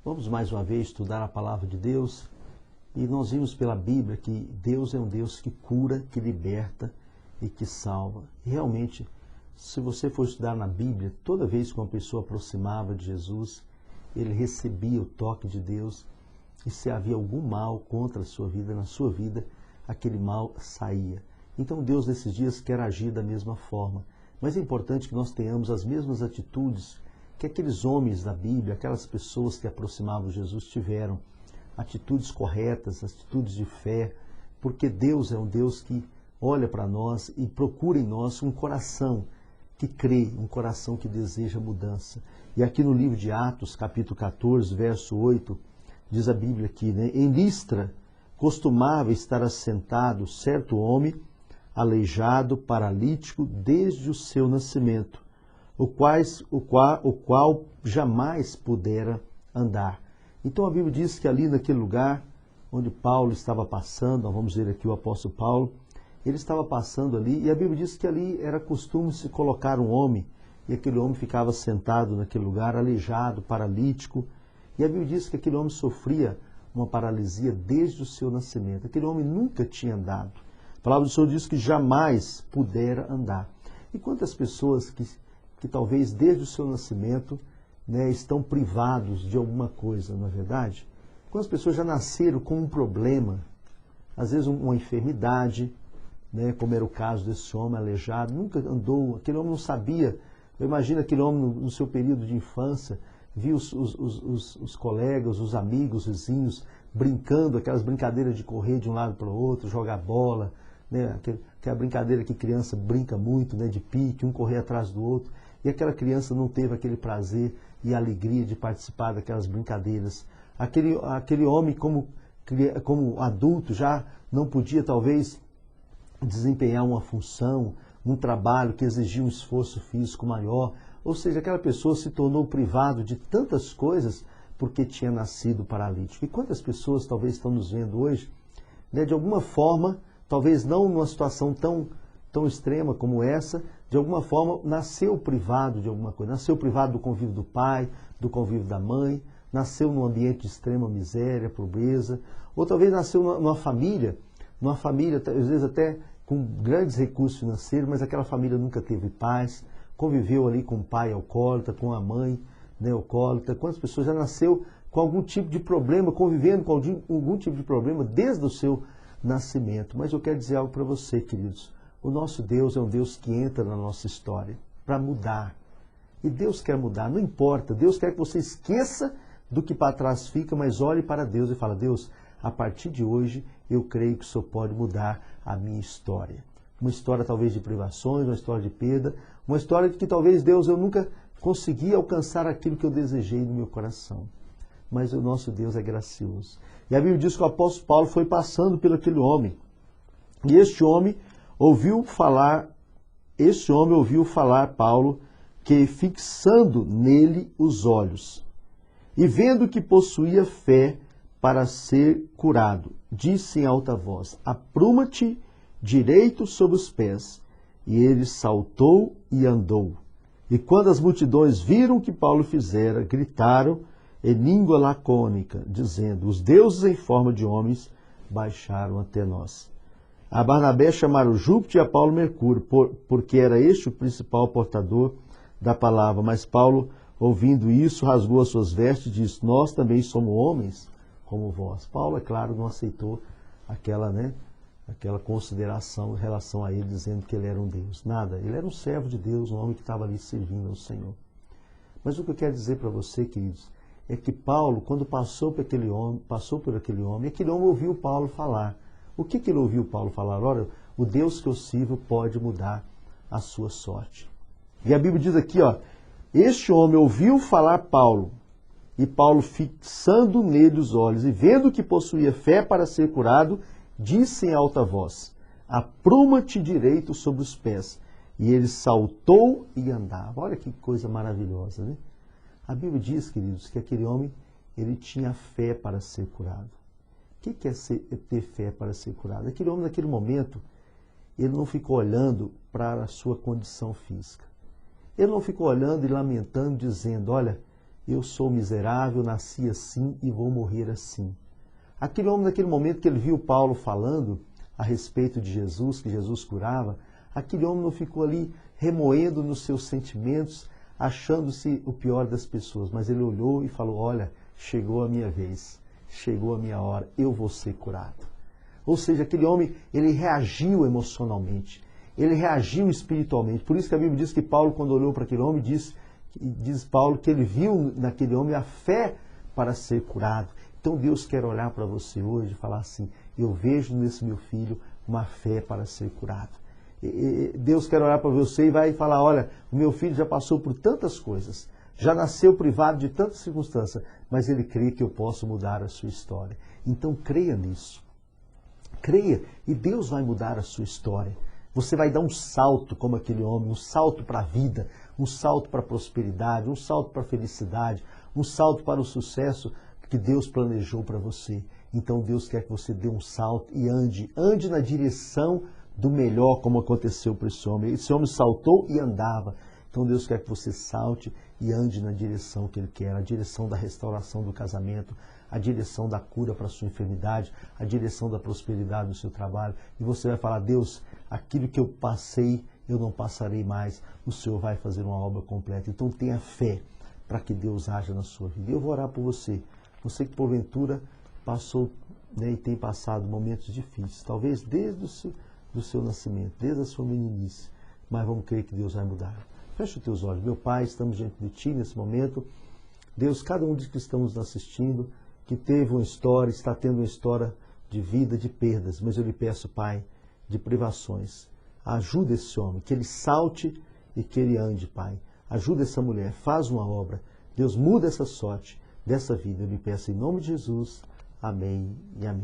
Vamos mais uma vez estudar a palavra de Deus e nós vimos pela Bíblia que Deus é um Deus que cura, que liberta e que salva. E realmente, se você for estudar na Bíblia, toda vez que uma pessoa aproximava de Jesus, ele recebia o toque de Deus e se havia algum mal contra a sua vida, na sua vida, aquele mal saía. Então Deus nesses dias quer agir da mesma forma. Mas é importante que nós tenhamos as mesmas atitudes que aqueles homens da Bíblia, aquelas pessoas que aproximavam de Jesus tiveram. Atitudes corretas, atitudes de fé, porque Deus é um Deus que olha para nós e procura em nós um coração que crê, um coração que deseja mudança. E aqui no livro de Atos, capítulo 14, verso 8, diz a Bíblia aqui, né? Em Listra costumava estar assentado certo homem, aleijado, paralítico, desde o seu nascimento, o qual jamais pudera andar. Então a Bíblia diz que ali naquele lugar onde Paulo estava passando, nós vamos ver aqui o apóstolo Paulo, ele estava passando ali e a Bíblia diz que ali era costume se colocar um homem e aquele homem ficava sentado naquele lugar, aleijado, paralítico, e a Bíblia diz que aquele homem sofria uma paralisia desde o seu nascimento. Aquele homem nunca tinha andado. A palavra do Senhor diz que jamais pudera andar. E quantas pessoas que talvez desde o seu nascimento, né, estão privados de alguma coisa, não é verdade? Quantas pessoas já nasceram com um problema, às vezes uma enfermidade, né, como era o caso desse homem aleijado, nunca andou, aquele homem não sabia. Eu imagino aquele homem no seu período de infância, viu os colegas, os amigos, os vizinhos brincando, aquelas brincadeiras de correr de um lado para o outro, jogar bola, né, aquela brincadeira que criança brinca muito, né, de pique, um correr atrás do outro. E aquela criança não teve aquele prazer e alegria de participar daquelas brincadeiras. Aquele homem, como adulto, já não podia, talvez, desempenhar uma função, um trabalho que exigia um esforço físico maior. Ou seja, aquela pessoa se tornou privado de tantas coisas porque tinha nascido paralítico. E quantas pessoas talvez estão nos vendo hoje, né, de alguma forma, talvez não numa situação tão extrema como essa, de alguma forma nasceu privado de alguma coisa, nasceu privado do convívio do pai, do convívio da mãe, nasceu num ambiente de extrema miséria, pobreza, ou talvez nasceu numa família, às vezes até com grandes recursos financeiros, mas aquela família nunca teve paz, conviveu ali com o pai alcoólatra, com a mãe, né, alcoólatra. Quantas pessoas já nasceu com algum tipo de problema, convivendo com algum tipo de problema desde o seu nascimento? Mas eu quero dizer algo para você, queridos. O nosso Deus é um Deus que entra na nossa história para mudar. E Deus quer mudar, não importa. Deus quer que você esqueça do que para trás fica, mas olhe para Deus e fala: Deus, a partir de hoje eu creio que o Senhor pode mudar a minha história. Uma história talvez de privações, uma história de perda, uma história de que talvez, Deus, eu nunca consegui alcançar aquilo que eu desejei no meu coração. Mas o nosso Deus é gracioso. E a Bíblia diz que o apóstolo Paulo foi passando por aquele homem. E este homem ouviu falar Paulo, que fixando nele os olhos, e vendo que possuía fé para ser curado, disse em alta voz: apruma-te direito sobre os pés. E ele saltou e andou. E quando as multidões viram o que Paulo fizera, gritaram em língua lacônica, dizendo: os deuses em forma de homens baixaram até nós. A Barnabé chamaram Júpiter e a Paulo Mercúrio, porque era este o principal portador da palavra. Mas Paulo, ouvindo isso, rasgou as suas vestes e disse: nós também somos homens como vós. Paulo, é claro, não aceitou aquela consideração em relação a ele, dizendo que ele era um Deus. Nada, ele era um servo de Deus, um homem que estava ali servindo ao Senhor. Mas o que eu quero dizer para você, queridos, é que Paulo, quando passou por aquele homem, aquele homem ouviu Paulo falar. O que ele ouviu Paulo falar? Ora, o Deus que eu sirvo pode mudar a sua sorte. E a Bíblia diz aqui, este homem ouviu falar Paulo, e Paulo, fixando nele os olhos e vendo que possuía fé para ser curado, disse em alta voz: apruma-te direito sobre os pés. E ele saltou e andava. Olha que coisa maravilhosa, né? A Bíblia diz, queridos, que aquele homem, ele tinha fé para ser curado. O que é ter fé para ser curado? Aquele homem, naquele momento, ele não ficou olhando para a sua condição física. Ele não ficou olhando e lamentando, dizendo: olha, eu sou miserável, nasci assim e vou morrer assim. Aquele homem, naquele momento que ele viu Paulo falando a respeito de Jesus, que Jesus curava, aquele homem não ficou ali remoendo nos seus sentimentos, achando-se o pior das pessoas, mas ele olhou e falou, olha, chegou a minha vez, chegou a minha hora, eu vou ser curado. Ou seja, aquele homem, ele reagiu emocionalmente, ele reagiu espiritualmente. Por isso que a Bíblia diz que Paulo, quando olhou para aquele homem, diz Paulo que ele viu naquele homem a fé para ser curado. Então Deus quer olhar para você hoje e falar assim, eu vejo nesse meu filho uma fé para ser curado. Deus quer olhar para você e vai falar, olha, o meu filho já passou por tantas coisas, já nasceu privado de tantas circunstâncias, mas ele crê que eu posso mudar a sua história. Então creia nisso. Creia e Deus vai mudar a sua história. Você vai dar um salto como aquele homem, um salto para a vida, um salto para a prosperidade, um salto para a felicidade, um salto para o sucesso que Deus planejou para você. Então Deus quer que você dê um salto e ande na direção do melhor, como aconteceu para esse homem. Esse homem saltou e andava. Então Deus quer que você salte e ande na direção que Ele quer, a direção da restauração do casamento, a direção da cura para a sua enfermidade, a direção da prosperidade do seu trabalho. E você vai falar, Deus, aquilo que eu passei, eu não passarei mais. O Senhor vai fazer uma obra completa. Então tenha fé para que Deus haja na sua vida. Eu vou orar por você. Você que porventura passou, né, e tem passado momentos difíceis, talvez desde o seu nascimento, desde a sua meninice, mas vamos crer que Deus vai mudar. Feche os teus olhos. Meu Pai, estamos diante de Ti nesse momento. Deus, cada um dos que estamos nos assistindo, que teve uma história, está tendo uma história de vida, de perdas, mas eu lhe peço, Pai, de privações. Ajuda esse homem, que ele salte e que ele ande, Pai. Ajuda essa mulher, faz uma obra. Deus, muda essa sorte dessa vida. Eu lhe peço em nome de Jesus. Amém e amém.